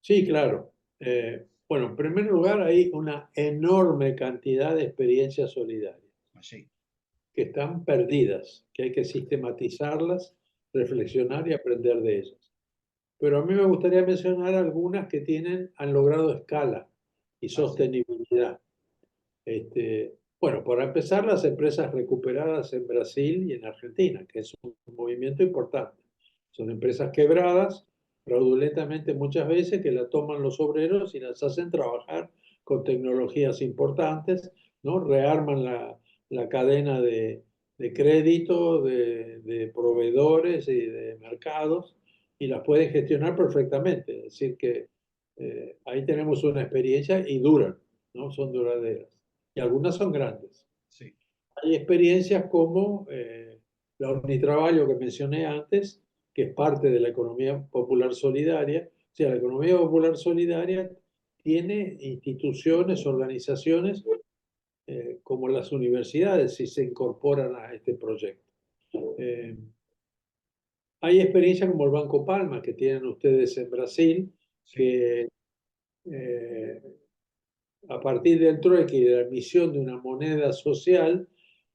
Speaker 2: Sí, claro. Bueno, en primer lugar, hay una enorme cantidad de experiencias solidarias
Speaker 1: Así,
Speaker 2: que están perdidas, que hay que sistematizarlas, reflexionar y aprender de ellas. Pero a mí me gustaría mencionar algunas que han logrado escala y
Speaker 1: así,
Speaker 2: sostenibilidad. Bueno, para empezar, las empresas recuperadas en Brasil y en Argentina, que es un movimiento importante. Son empresas quebradas, fraudulentamente muchas veces, que la toman los obreros y las hacen trabajar con tecnologías importantes, ¿no? Rearman la cadena de crédito, de proveedores y de mercados, y las pueden gestionar perfectamente. Es decir, que ahí tenemos una experiencia y duran, ¿no? Son duraderas. Y algunas son grandes.
Speaker 1: sí,
Speaker 2: Hay experiencias como la Unitraballo que mencioné antes, que es parte de la economía popular solidaria. O sea, la economía popular solidaria tiene instituciones, organizaciones como las universidades, si se incorporan a este proyecto. Eh, Hay experiencias como el Banco Palma, que tienen ustedes en Brasil,
Speaker 1: sí,
Speaker 2: que eh, a partir del trueque y de la emisión de una moneda social,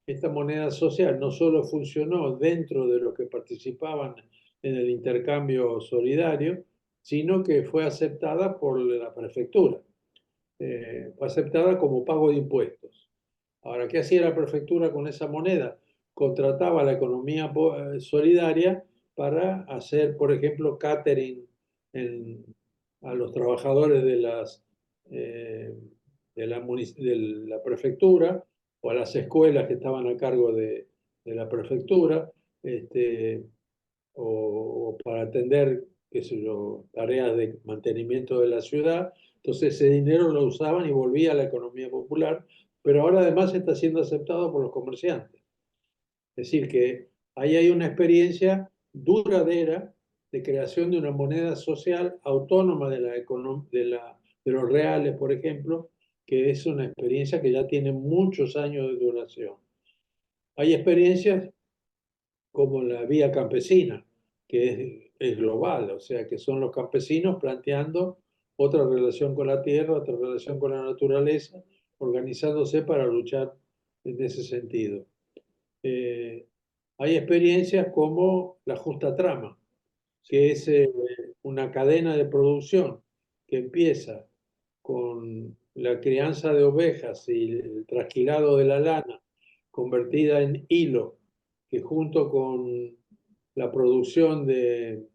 Speaker 2: esta moneda social no solo funcionó dentro de los que participaban en el intercambio solidario, sino que fue aceptada por la prefectura. Fue aceptada como pago de impuestos. Ahora, ¿qué hacía la prefectura con esa moneda? Contrataba a la economía solidaria para hacer, por ejemplo, catering en- a los trabajadores eh, de la prefectura o a las escuelas que estaban a cargo de la prefectura, este, o para atender, qué sé yo, tareas de mantenimiento de la ciudad. Entonces ese dinero lo usaban y volvía a la economía popular, pero ahora además está siendo aceptado por los comerciantes. Es decir, que ahí hay una experiencia duradera de creación de una moneda social autónoma de los reales, por ejemplo, que es una experiencia que ya tiene muchos años de duración. Hay experiencias como la vía campesina, que es global, o sea, que son los campesinos planteando otra relación con la tierra, otra relación con la naturaleza, organizándose para luchar en ese sentido. Eh, Hay experiencias como la justa trama,
Speaker 1: sí,
Speaker 2: que es una cadena de producción que empieza con la crianza de ovejas y el trasquilado de la lana convertida en hilo, que junto con la producción de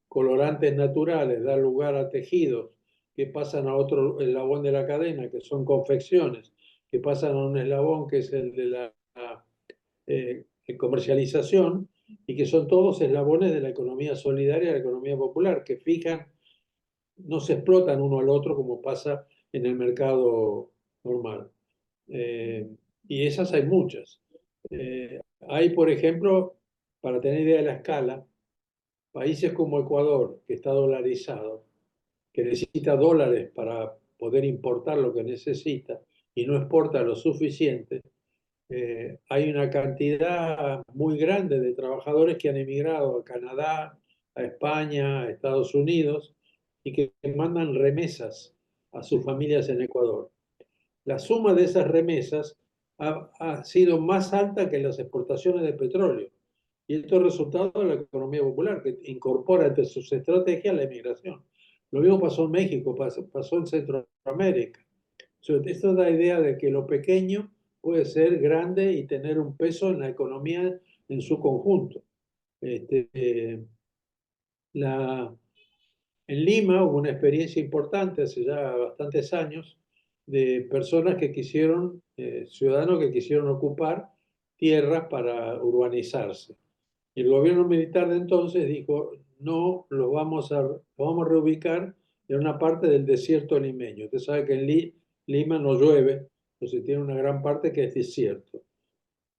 Speaker 2: colorantes naturales da lugar a tejidos que pasan a otro eslabón de la cadena, que son confecciones, que pasan a un eslabón que es el de la comercialización, y que son todos eslabones de la economía solidaria, de la economía popular, que fijan, no se explotan uno al otro como pasa en el mercado normal. Eh, y esas hay muchas. Hay, por ejemplo, para tener idea de la escala, países como Ecuador, que está dolarizado, que necesita dólares para poder importar lo que necesita y no exporta lo suficiente. Hay una cantidad muy grande de trabajadores que han emigrado a Canadá, a España, a Estados Unidos y que mandan remesas a sus
Speaker 1: sí,
Speaker 2: familias en Ecuador. La suma de esas remesas ha sido más alta que las exportaciones de petróleo. Y esto es resultado de la economía popular, que incorpora entre sus estrategias la emigración. Lo mismo pasó en México, pasó en Centroamérica. Esto da idea de que lo pequeño puede ser grande y tener un peso en la economía en su conjunto. Este, la, en Lima hubo una experiencia importante hace ya bastantes años de personas que quisieron, ciudadanos que quisieron ocupar tierras para urbanizarse. Y el gobierno militar de entonces dijo, no, los vamos a reubicar en una parte del desierto limeño. Usted sabe que en Lima no llueve, entonces tiene una gran parte que es desierto.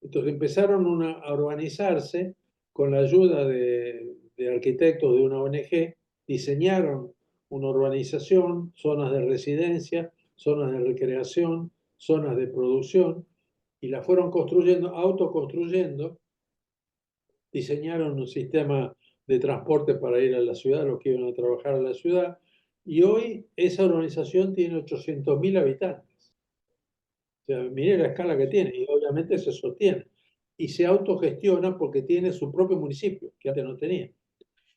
Speaker 2: Entonces empezaron a urbanizarse con la ayuda de arquitectos de una ONG, diseñaron una urbanización, zonas de residencia, zonas de recreación, zonas de producción, y la fueron construyendo, autoconstruyendo, diseñaron un sistema de transporte para ir a la ciudad, los que iban a trabajar a la ciudad, y hoy esa urbanización tiene 800.000 habitantes. O sea, mire la escala que tiene y obviamente se sostiene. Y se autogestiona porque tiene su propio municipio, que antes no tenía.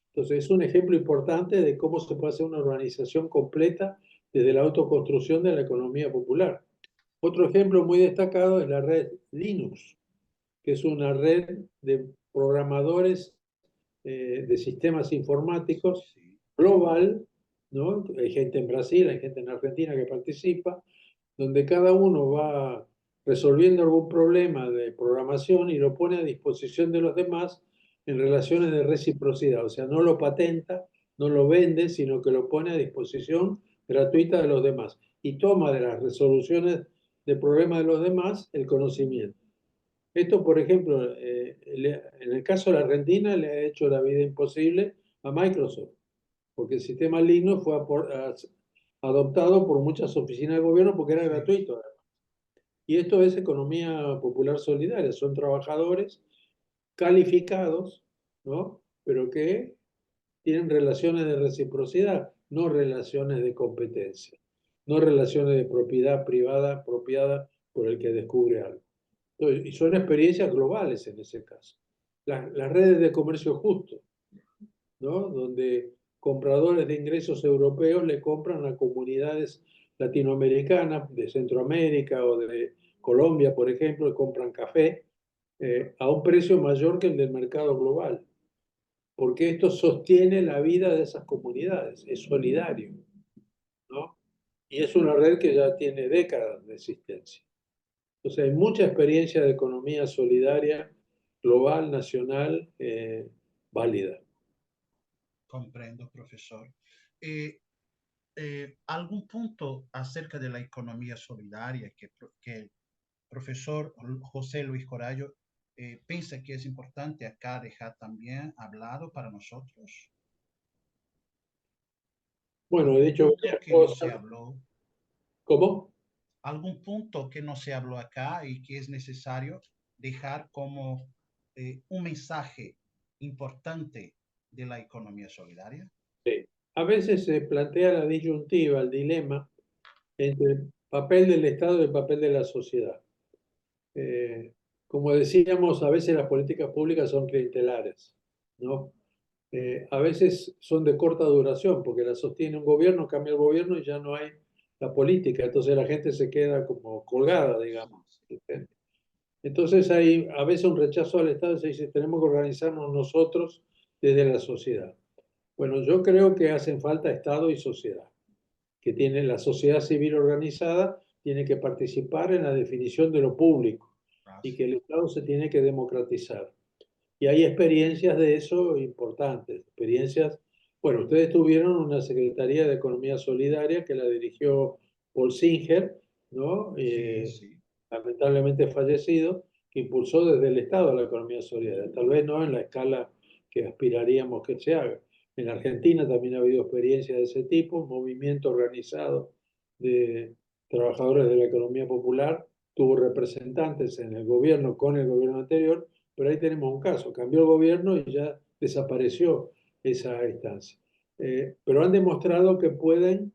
Speaker 2: Entonces es un ejemplo importante de cómo se puede hacer una urbanización completa desde la autoconstrucción de la economía popular. Otro ejemplo muy destacado es la red Linux, que es una red de programadores de sistemas informáticos
Speaker 1: Sí.
Speaker 2: global, ¿no? Hay gente en Brasil, hay gente en Argentina que participa, donde cada uno va resolviendo algún problema de programación y lo pone a disposición de los demás en relaciones de reciprocidad. O sea, no lo patenta, no lo vende, sino que lo pone a disposición gratuita de los demás y toma de las resoluciones de problemas de los demás el conocimiento. Esto, por ejemplo, en el caso de la Argentina le ha hecho la vida imposible a Microsoft, porque el sistema Linux fue adoptado por muchas oficinas de gobierno porque era
Speaker 1: Sí.
Speaker 2: gratuito. Y esto es economía popular solidaria, son trabajadores calificados, ¿no? Pero que tienen relaciones de reciprocidad, no relaciones de competencia, no relaciones de propiedad privada apropiada por el que descubre algo. Entonces, y son experiencias globales en ese caso. Las redes de comercio justo, ¿no? Donde compradores de ingresos europeos le compran a comunidades latinoamericanas, de Centroamérica o de Colombia, por ejemplo, y compran café a un precio mayor que el del mercado global, porque esto sostiene la vida de esas comunidades, es solidario, ¿no? Y es una red que ya tiene décadas de existencia. Entonces hay mucha experiencia de economía solidaria global, nacional, válida.
Speaker 1: Comprendo, profesor. Eh, ¿Algún punto acerca de la economía solidaria que el profesor José Luis Corallo piensa que es importante acá dejar también hablado para nosotros?
Speaker 2: Bueno, he
Speaker 1: ¿Algún
Speaker 2: dicho
Speaker 1: punto
Speaker 2: varias
Speaker 1: que no se
Speaker 2: cosas.
Speaker 1: habló?
Speaker 2: ¿Cómo?
Speaker 1: ¿Algún punto que no se habló acá y que es necesario dejar como un mensaje importante de la economía solidaria?
Speaker 2: Sí. A veces se plantea la disyuntiva, el dilema entre el papel del Estado y el papel de la sociedad. Eh, Como decíamos, a veces las políticas públicas son clientelares, ¿no? A veces son de corta duración, porque la sostiene un gobierno, cambia el gobierno y ya no hay la política, entonces la gente se queda como colgada, digamos.
Speaker 1: Sí, sí.
Speaker 2: Entonces hay a veces un rechazo al Estado y se dice, tenemos que organizarnos nosotros desde la sociedad. Bueno, yo creo que hacen falta Estado y sociedad, que tiene la sociedad civil organizada, tiene que participar en la definición de lo público y que
Speaker 1: Gracias.
Speaker 2: el Estado se tiene que democratizar. Y hay experiencias de eso importantes, experiencias, bueno, ustedes tuvieron una Secretaría de Economía Solidaria que la dirigió Paul Singer, ¿no?
Speaker 1: Sí, sí.
Speaker 2: Lamentablemente fallecido, que impulsó desde el Estado la economía solidaria, tal vez no en la escala que aspiraríamos que se haga. En Argentina también ha habido experiencias de ese tipo, un movimiento organizado de trabajadores de la economía popular, tuvo representantes en el gobierno con el gobierno anterior, pero ahí tenemos un caso, cambió el gobierno y ya desapareció esa instancia. Pero han demostrado que pueden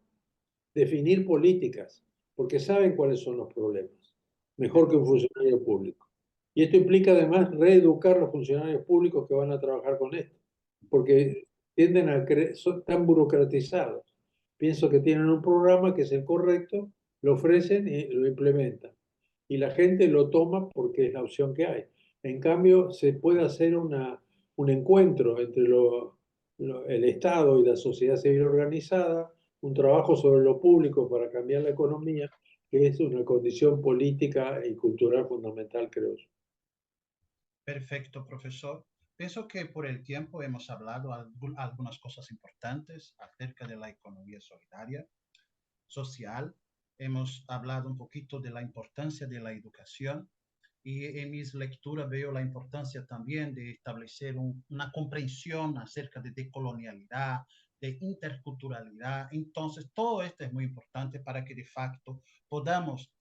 Speaker 2: definir políticas, porque saben cuáles son los problemas. mejor que un funcionario público. Y esto implica además reeducar a los funcionarios públicos que van a trabajar con esto, porque tienden a son tan burocratizados. Pienso que tienen un programa que es el correcto, lo ofrecen y lo implementan. Y la gente lo toma porque es la opción que hay. En cambio, se puede hacer un encuentro entre el Estado y la sociedad civil organizada, un trabajo sobre lo público para cambiar la economía, que es una condición política y cultural fundamental, creo yo.
Speaker 1: Perfecto, profesor. Pienso que por el tiempo hemos hablado algunas cosas importantes acerca de la economía solidaria, social. Hemos hablado un poquito de la importancia de la educación y en mis lecturas veo la importancia también de establecer una comprensión acerca de decolonialidad, de interculturalidad. Entonces, todo esto es muy importante para que de facto podamos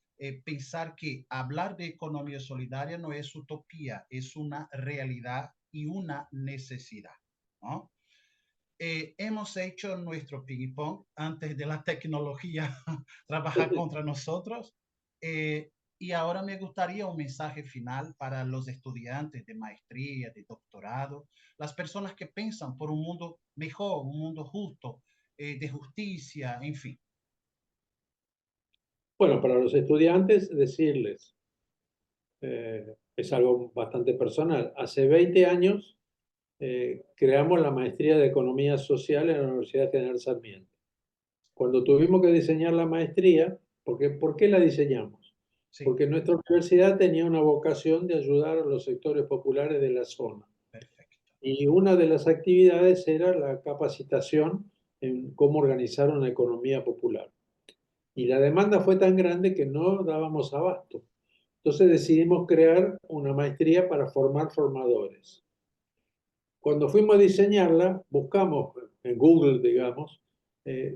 Speaker 1: pensar que hablar de economía solidaria no es utopía, es una realidad y una necesidad, ¿no? Hemos hecho nuestro ping pong antes de la tecnología trabajar contra nosotros. Eh, y ahora me gustaría un mensaje final para los estudiantes de maestría, de doctorado, las personas que piensan por un mundo mejor, un mundo justo, de justicia, en fin.
Speaker 2: Bueno, para los estudiantes, decirles, es algo bastante personal. Hace 20 años creamos la maestría de Economía Social en la Universidad General Sarmiento. Cuando tuvimos que diseñar la maestría, ¿por qué la diseñamos?
Speaker 1: Sí,
Speaker 2: Porque nuestra universidad tenía una vocación de ayudar a los sectores populares de la zona.
Speaker 1: perfecto.
Speaker 2: Y una de las actividades era la capacitación en cómo organizar una economía popular. Y la demanda fue tan grande que no dábamos abasto. Entonces decidimos crear una maestría para formar formadores. Cuando fuimos a diseñarla, buscamos en Google, digamos,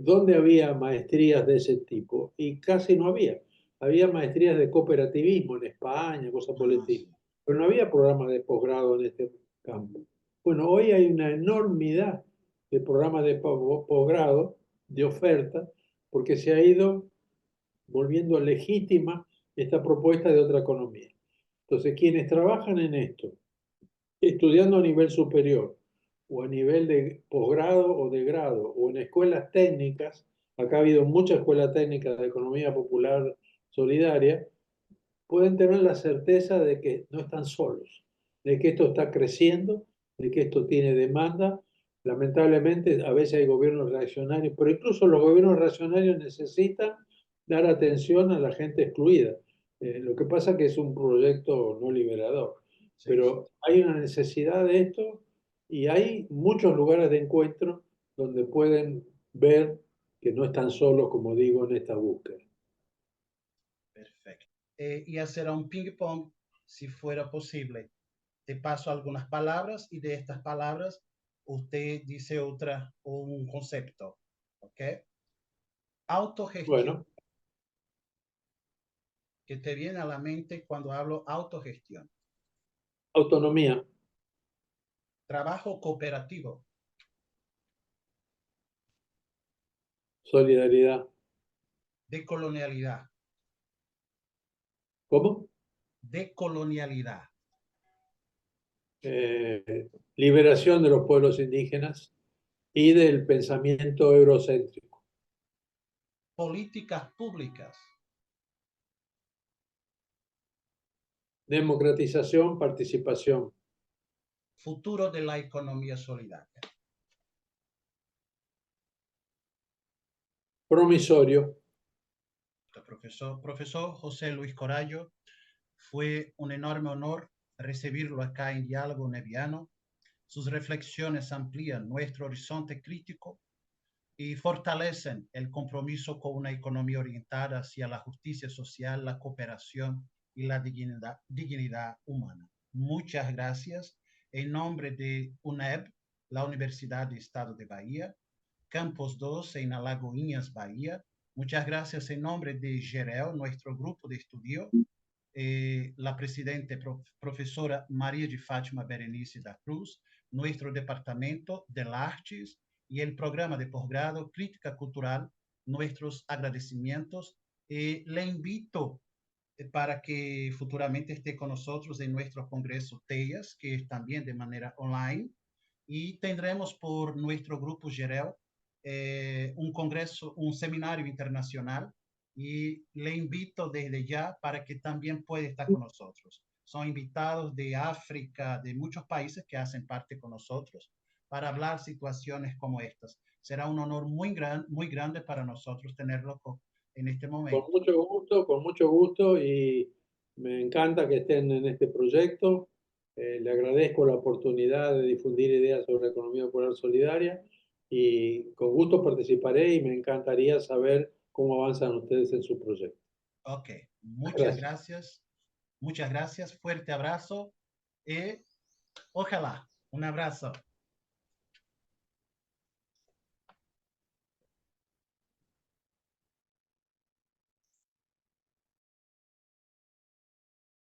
Speaker 2: dónde había maestrías de ese tipo y casi no había. Había maestrías de cooperativismo en España, cosas por el
Speaker 1: Ah,
Speaker 2: estilo,
Speaker 1: sí.
Speaker 2: pero no había programas de posgrado en este campo. Bueno, hoy hay una enormidad de programas de posgrado, de oferta, porque se ha ido volviendo legítima esta propuesta de otra economía. Entonces, quienes trabajan en esto, estudiando a nivel superior o a nivel de posgrado o de grado o en escuelas técnicas, acá ha habido muchas escuelas técnicas de economía popular solidaria, pueden tener la certeza de que no están solos, de que esto está creciendo, de que esto tiene demanda. Lamentablemente, a veces hay gobiernos reaccionarios, pero incluso los gobiernos reaccionarios necesitan dar atención a la gente excluida. Lo que pasa es que es un proyecto no liberador,
Speaker 1: Sí, sí.
Speaker 2: pero hay una necesidad de esto y hay muchos lugares de encuentro donde pueden ver que no están solos, como digo, en esta búsqueda.
Speaker 1: Perfecto. Y hacer un ping pong, si fuera posible. Te paso algunas palabras y de estas palabras usted dice otra o un concepto. ¿Ok? Autogestión.
Speaker 2: Bueno,
Speaker 1: ¿Qué te viene a la mente cuando hablo autogestión?
Speaker 2: autonomía,
Speaker 1: Trabajo cooperativo.
Speaker 2: solidaridad.
Speaker 1: Decolonialidad.
Speaker 2: ¿Cómo?
Speaker 1: Decolonialidad.
Speaker 2: Liberación de los pueblos indígenas y del pensamiento eurocéntrico.
Speaker 1: Políticas públicas.
Speaker 2: Democratización, participación.
Speaker 1: Futuro de la economía solidaria.
Speaker 2: Promisorio.
Speaker 1: Profesor José Luis Corallo, fue un enorme honor recibirlo acá en Diálogo Neviano. Sus reflexiones amplían nuestro horizonte crítico y fortalecen el compromiso con una economía orientada hacia la justicia social, la cooperación y la dignidad humana. Muchas gracias. En nombre de UNEB, la Universidad de Estado de Bahía, Campos 2 en Alagoinhas, Bahía. Muchas gracias en nombre de GEREL, nuestro grupo de estudio, la presidente profesora María de Fátima Berenice da Cruz, nuestro departamento de artes y el programa de posgrado Crítica Cultural, nuestros agradecimientos. Le invito para que futuramente esté con nosotros en nuestro Congreso TEIAS, que es también de manera online. Y tendremos por nuestro grupo Gerel un congreso, un seminario internacional y le invito desde ya para que también pueda estar con nosotros. Son invitados de África, de muchos países que hacen parte con nosotros para hablar situaciones como estas. Será un honor muy grande para nosotros tenerlo en este momento.
Speaker 2: Con mucho gusto y me encanta que estén en este proyecto. Le agradezco la oportunidad de difundir ideas sobre la economía popular solidaria y con gusto participaré y me encantaría saber cómo avanzan ustedes en su proyecto.
Speaker 1: Ok,
Speaker 2: Gracias.
Speaker 1: muchas gracias, fuerte abrazo y ojalá, un abrazo.